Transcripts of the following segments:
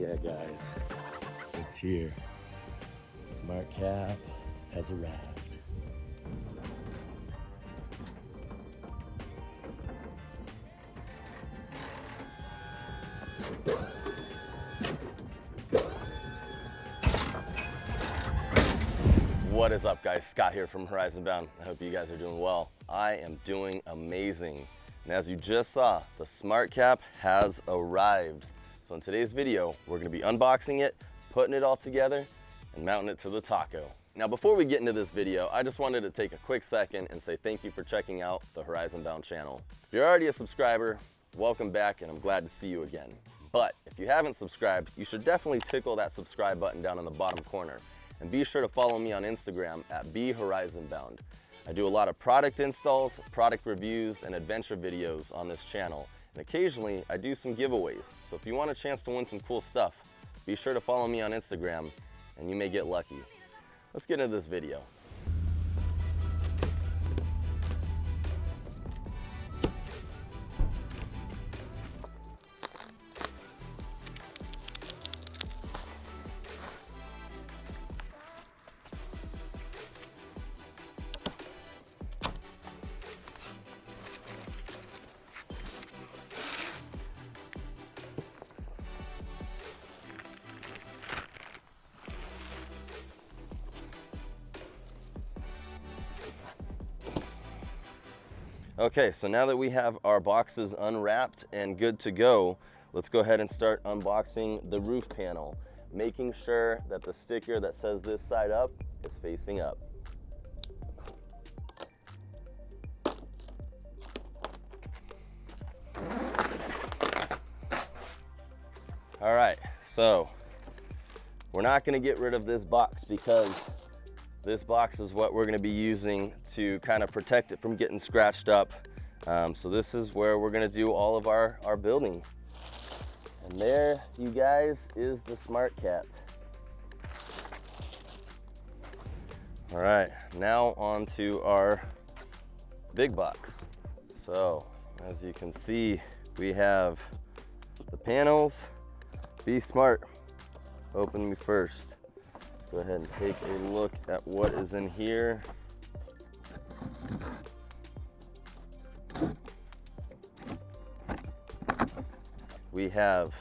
Yeah, guys, it's here. SmartCap has arrived. What is up, guys? Scott here from Horizon Bound. I hope you guys are doing well. I am doing amazing. And as you just saw, the SmartCap has arrived. So in today's video, we're gonna be unboxing it, putting it all together, and mounting it to the Taco. Now, before we get into this video, I just wanted to take a quick second and say thank you for checking out the Horizon Bound channel. If you're already a subscriber, welcome back, and I'm glad to see you again. But if you haven't subscribed, you should definitely tickle that subscribe button down in the bottom corner. And be sure to follow me on Instagram at @BHorizonBound. I do a lot of product installs, product reviews, and adventure videos on this channel. And occasionally, I do some giveaways. So if you want a chance to win some cool stuff, be sure to follow me on Instagram, and you may get lucky. Let's get into this video. Okay, so now that we have our boxes unwrapped and good to go, let's go ahead and start unboxing the roof panel, making sure that the sticker that says this side up is facing up. All right, so we're not gonna get rid of this box because this box is what we're gonna be using to kind of protect it from getting scratched up. So this is where we're gonna do all of our building. And there, you guys, is the SmartCap. All right, now on to our big box. So as you can see, we have the panels. Be smart, open me first. Go ahead and take a look at what is in here. We have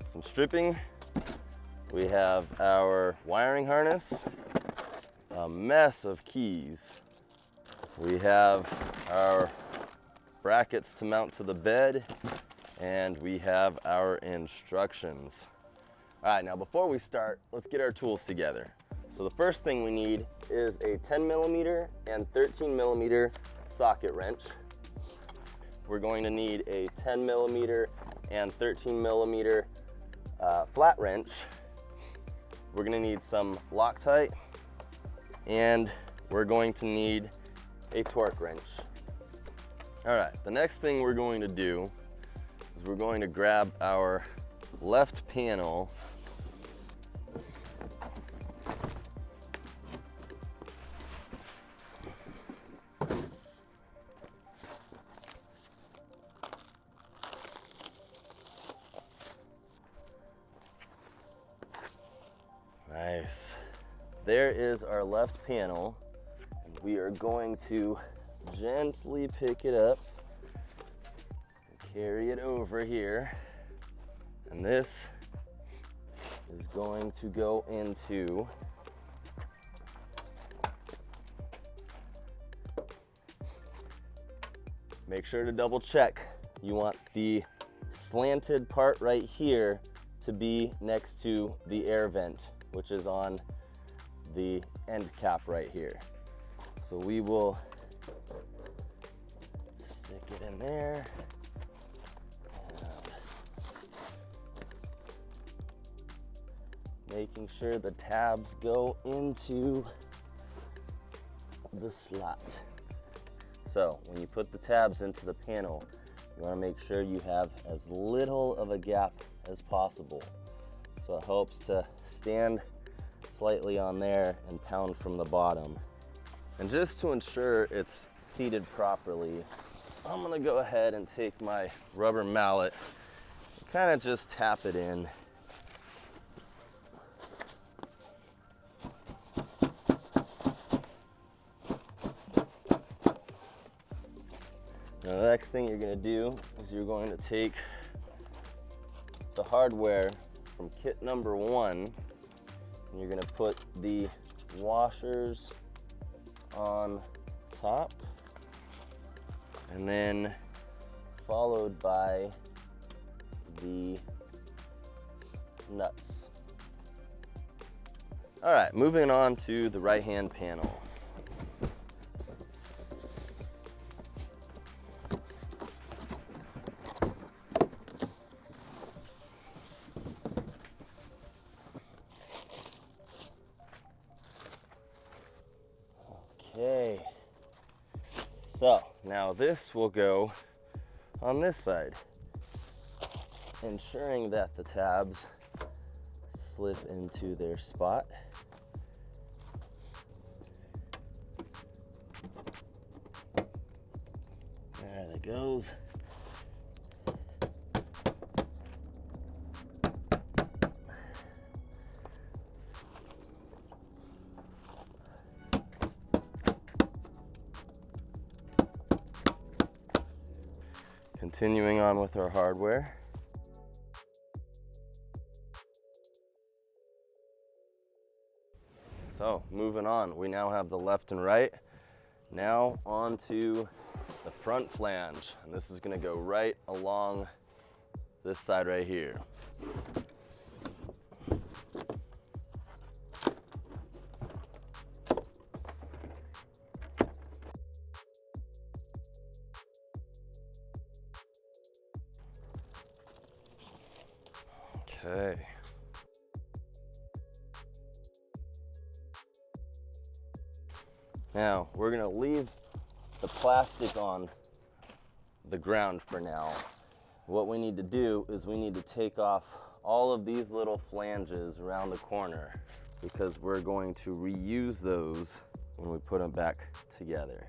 some stripping. We have our wiring harness, a mess of keys. We have our brackets to mount to the bed, and we have our instructions. All right, now before we start, let's get our tools together. So the first thing we need is a 10mm and 13mm socket wrench. We're going to need a 10mm and 13mm flat wrench. We're gonna need some Loctite, and we're going to need a torque wrench. All right, the next thing we're going to do is we're going to grab our left panel. Nice. There is our left panel, and we are going to gently pick it up and carry it over here. And this is going to go into make sure to double check. You want the slanted part right here to be next to the air vent, which is on the end cap right here. So we will stick it in there. Making sure the tabs go into the slot. So when you put the tabs into the panel, you want to make sure you have as little of a gap as possible. So it helps to stand slightly on there and pound from the bottom. And just to ensure it's seated properly, I'm gonna go ahead and take my rubber mallet and kind of just tap it in. Now the next thing you're going to do is you're going to take the hardware from kit number 1 and you're going to put the washers on top, and then followed by the nuts. All right, moving on to the right-hand panel. Okay, so now this will go on this side, ensuring that the tabs slip into their spot. There it goes. Continuing on with our hardware. So moving on, we now have the left and right. Now onto the front flange, and this is going to go right along this side right here. Okay. Now, we're gonna leave the plastic on the ground for now. What we need to do is we need to take off all of these little flanges around the corner because we're going to reuse those when we put them back together.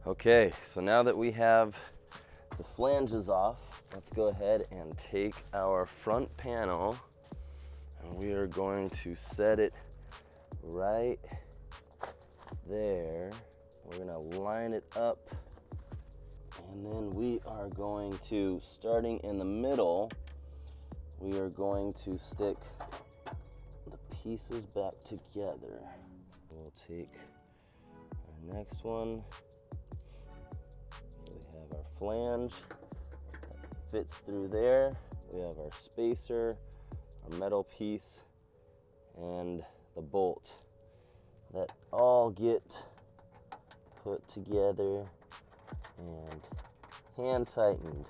Okay, so now that we have the flanges off, let's go ahead and take our front panel and we are going to set it right there. We're gonna line it up, and then we are going to, starting in the middle, we are going to stick the pieces back together. We'll take our next one. Our flange that fits through there. We have our spacer, our metal piece, and the bolt that all get put together and hand tightened.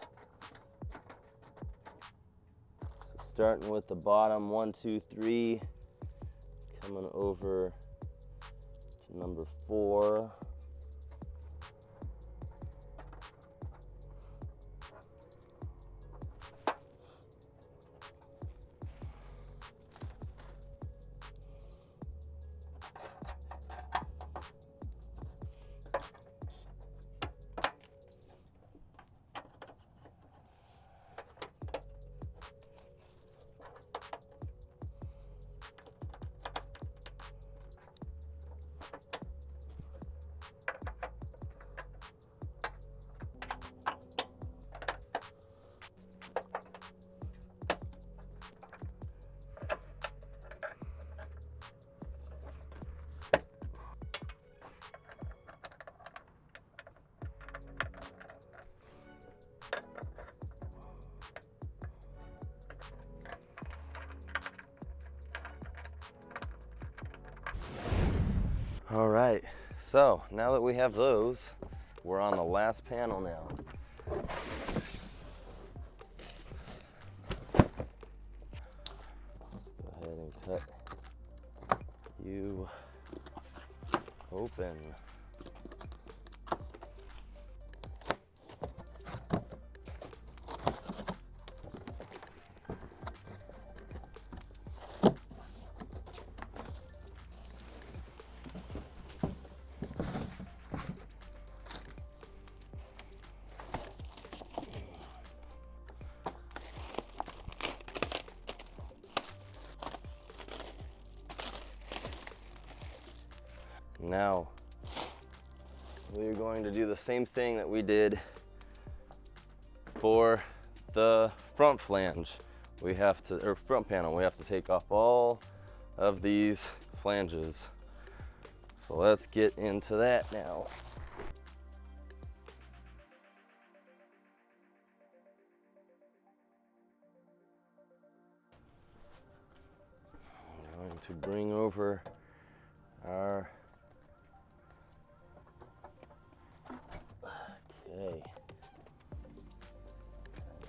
So starting with the bottom, 1, 2, 3, coming over to number 4. All right, so now that we have those, we're on the last panel now. and cut you open. Now, we're going to do the same thing that we did for the front flange. We have to, or front panel, we have to take off all of these flanges. So let's get into that now. I'm going to bring over our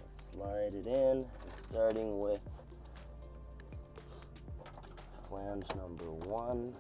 slide it in, starting with flange number 1.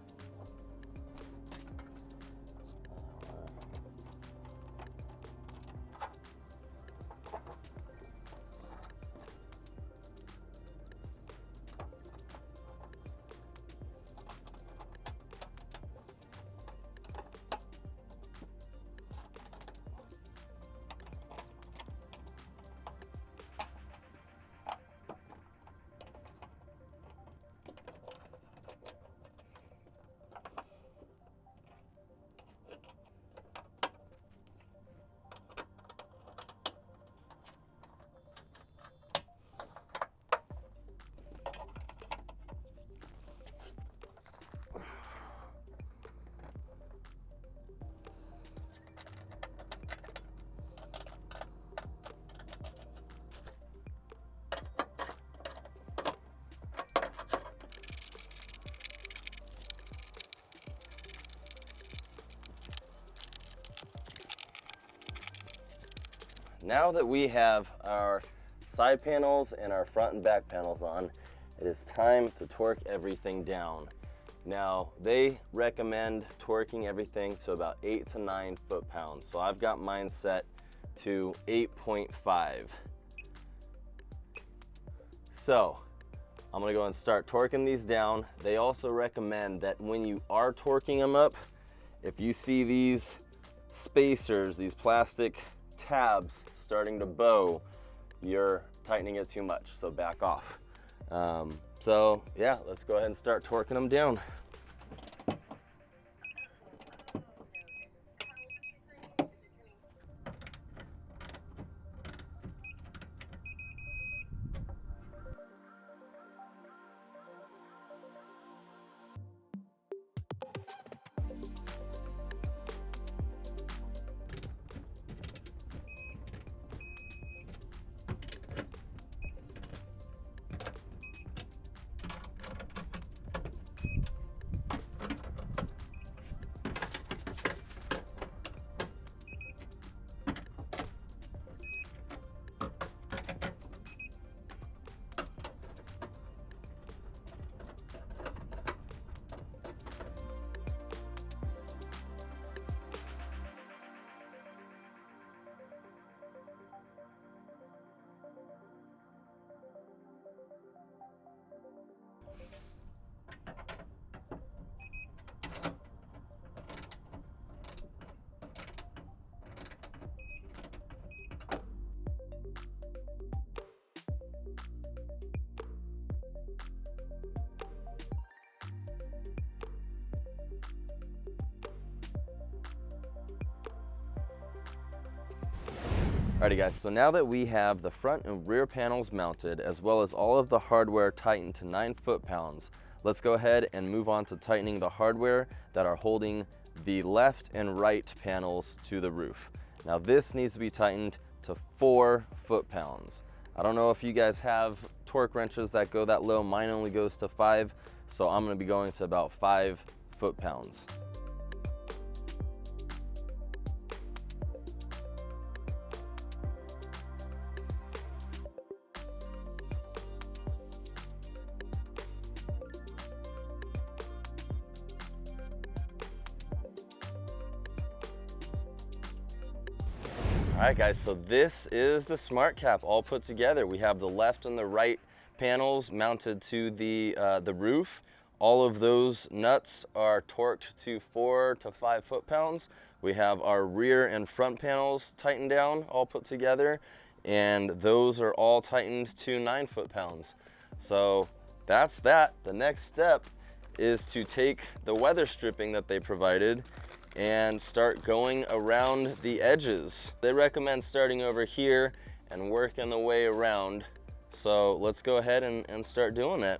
Now that we have our side panels and our front and back panels on, it is time to torque everything down. Now, they recommend torquing everything to about 8 to 9 foot-pounds. So I've got mine set to 8.5. So I'm gonna go and start torquing these down. They also recommend that when you are torquing them up, if you see these spacers, these plastic tabs starting to bow, you're tightening it too much, so back off. So yeah, let's go ahead and start torquing them down. Alrighty guys, so now that we have the front and rear panels mounted, as well as all of the hardware tightened to 9 foot-pounds, let's go ahead and move on to tightening the hardware that are holding the left and right panels to the roof. Now this needs to be tightened to 4 foot-pounds. I don't know if you guys have torque wrenches that go that low. Mine only goes to 5, so I'm going to be going to about 5 foot-pounds. All right, guys, so this is the SmartCap all put together. We have the left and the right panels mounted to the roof. All of those nuts are torqued to 4 to 5 foot-pounds. We have our rear and front panels tightened down, all put together, and those are all tightened to 9 foot-pounds. So that's that. The next step is to take the weather stripping that they provided and start going around the edges. They recommend starting over here and working the way around. So let's go ahead and start doing that.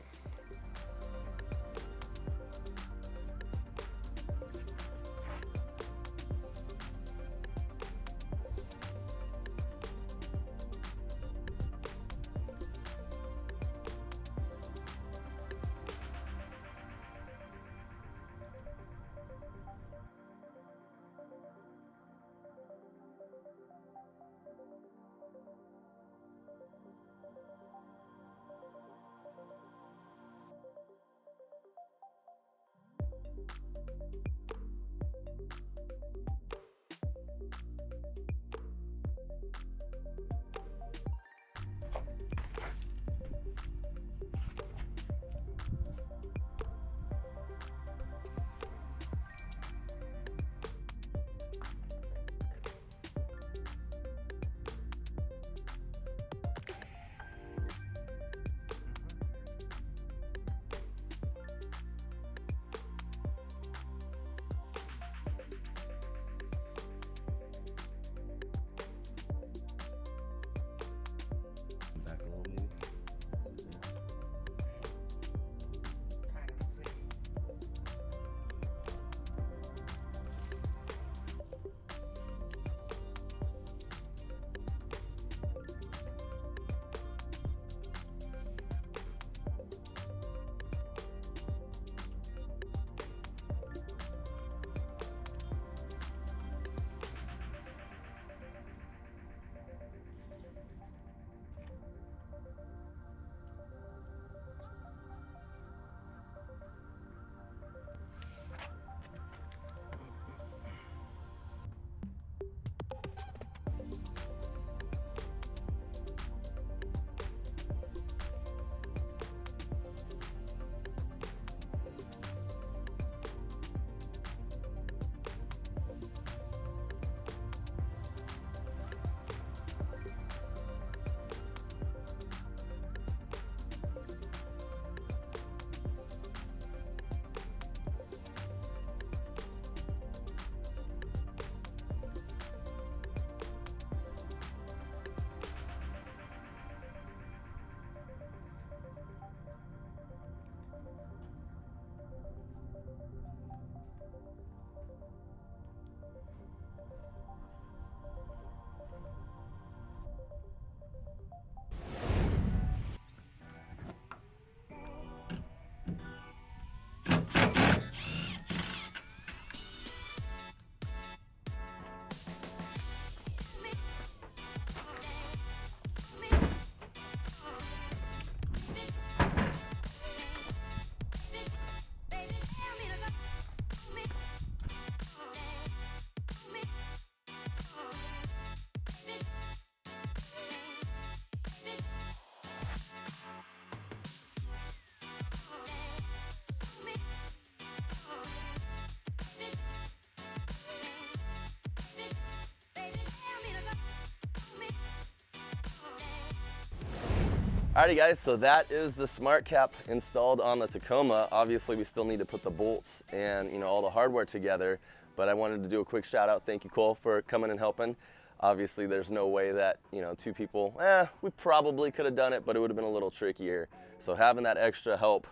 Alrighty guys, so that is the SmartCap installed on the Tacoma. Obviously we still need to put the bolts and all the hardware together, but I wanted to do a quick shout out. Thank you, Cole, for coming and helping. Obviously there's no way that two people, we probably could have done it, but it would have been a little trickier. So having that extra help,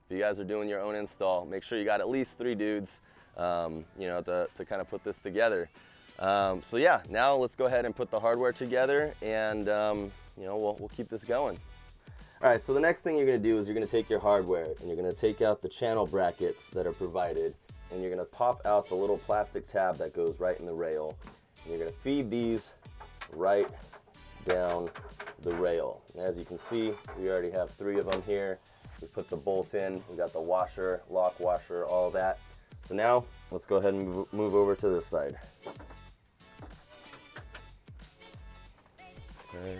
if you guys are doing your own install, make sure you got at least 3 dudes to kind of put this together. So yeah, now let's go ahead and put the hardware together, and we'll keep this going. All right, so the next thing you're gonna do is you're gonna take your hardware and you're gonna take out the channel brackets that are provided, and you're gonna pop out the little plastic tab that goes right in the rail. And you're gonna feed these right down the rail. And as you can see, we already have 3 of them here. We put the bolt in, we got the washer, lock washer, all that. So now let's go ahead and move over to this side. Okay.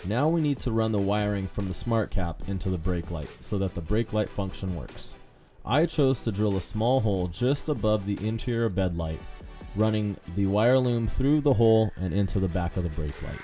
Now we need to run the wiring from the SmartCap into the brake light so that the brake light function works. I chose to drill a small hole just above the interior bed light, running the wire loom through the hole and into the back of the brake light.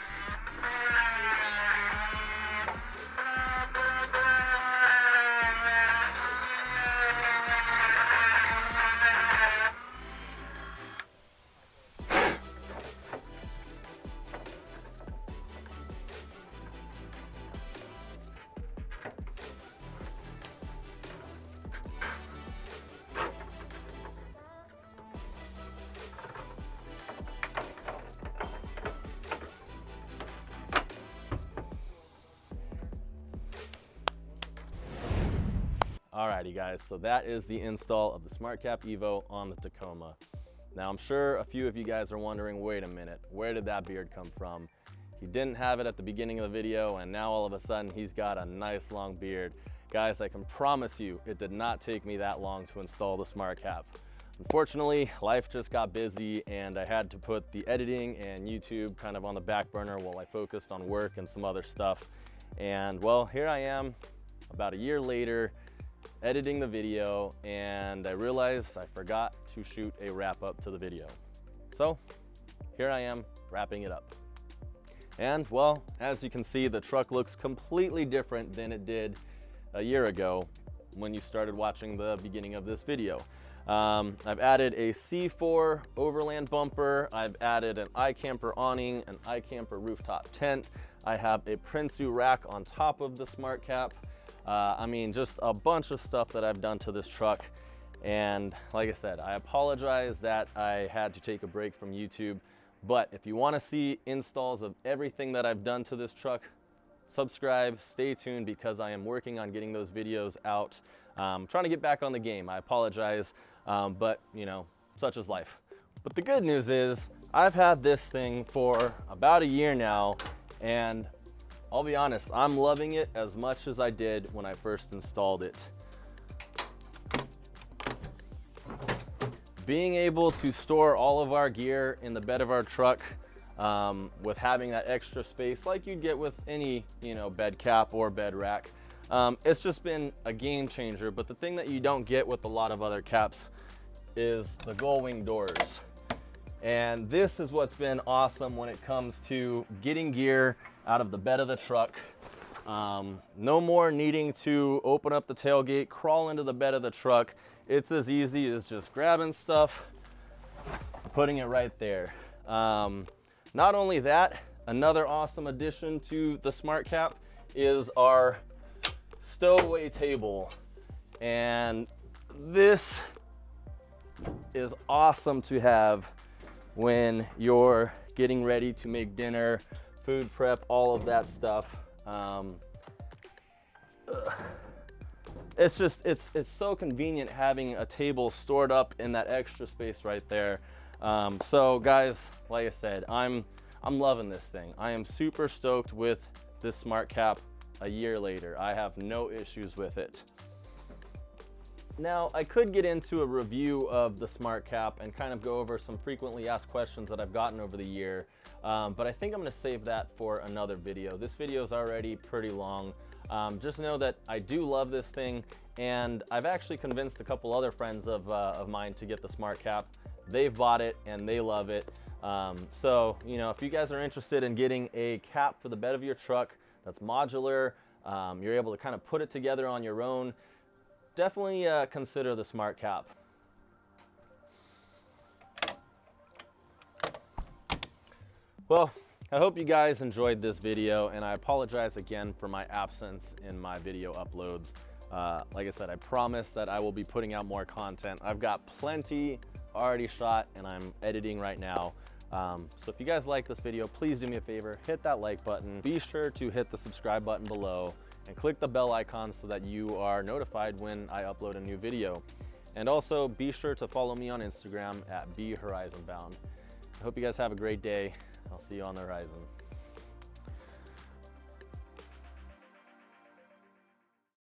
Alrighty guys, so that is the install of the SmartCap Evo on the Tacoma. Now I'm sure a few of you guys are wondering, wait a minute, where did that beard come from? He didn't have it at the beginning of the video and now all of a sudden he's got a nice long beard. Guys, I can promise you it did not take me that long to install the SmartCap. Unfortunately, life just got busy and I had to put the editing and YouTube kind of on the back burner while I focused on work and some other stuff. And well, here I am about a year later, editing the video, and I realized I forgot to shoot a wrap up to the video. So here I am wrapping it up. And well, as you can see, the truck looks completely different than it did a year ago when you started watching the beginning of this video. I've added a C4 overland bumper, I've added an iCamper awning, an iCamper rooftop tent, I have a Prinsu rack on top of the SmartCap. I mean, just a bunch of stuff that I've done to this truck. And like I said, I apologize that I had to take a break from YouTube, but if you want to see installs of everything that I've done to this truck, subscribe, stay tuned, because I am working on getting those videos out. Trying to get back on the game. I apologize, but you know, such is life. But the good news is I've had this thing for about a year now, and I'll be honest, I'm loving it as much as I did when I first installed it. Being able to store all of our gear in the bed of our truck, with having that extra space like you'd get with any, you know, bed cap or bed rack, it's just been a game changer. But the thing that you don't get with a lot of other caps is the gull wing doors. And this is what's been awesome when it comes to getting gear out of the bed of the truck. No more needing to open up the tailgate, crawl into the bed of the truck. It's as easy as just grabbing stuff, putting it right there. Not only that, another awesome addition to the SmartCap is our stowaway table. And this is awesome to have when you're getting ready to make dinner, food prep, all of that stuff. it's just, it's so convenient having a table stored up in that extra space right there. So guys, like I said, I'm loving this thing. I am super stoked with this SmartCap a year later. I have no issues with it. Now, I could get into a review of the SmartCap and kind of go over some frequently asked questions that I've gotten over the year, but I think I'm gonna save that for another video. This video is already pretty long. Just know that I do love this thing, and I've actually convinced a couple other friends of mine to get the SmartCap. They've bought it and they love it. So, you know, if you guys are interested in getting a cap for the bed of your truck that's modular, you're able to kind of put it together on your own, definitely consider the SmartCap. Well, I hope you guys enjoyed this video, and I apologize again for my absence in my video uploads. Like I said, I promise that I will be putting out more content. I've got plenty already shot and I'm editing right now. So if you guys like this video, please do me a favor, hit that like button. Be sure to hit the subscribe button below and click the bell icon so that you are notified when I upload a new video. And also be sure to follow me on Instagram at BHorizonBound. I hope you guys have a great day. I'll see you on the horizon.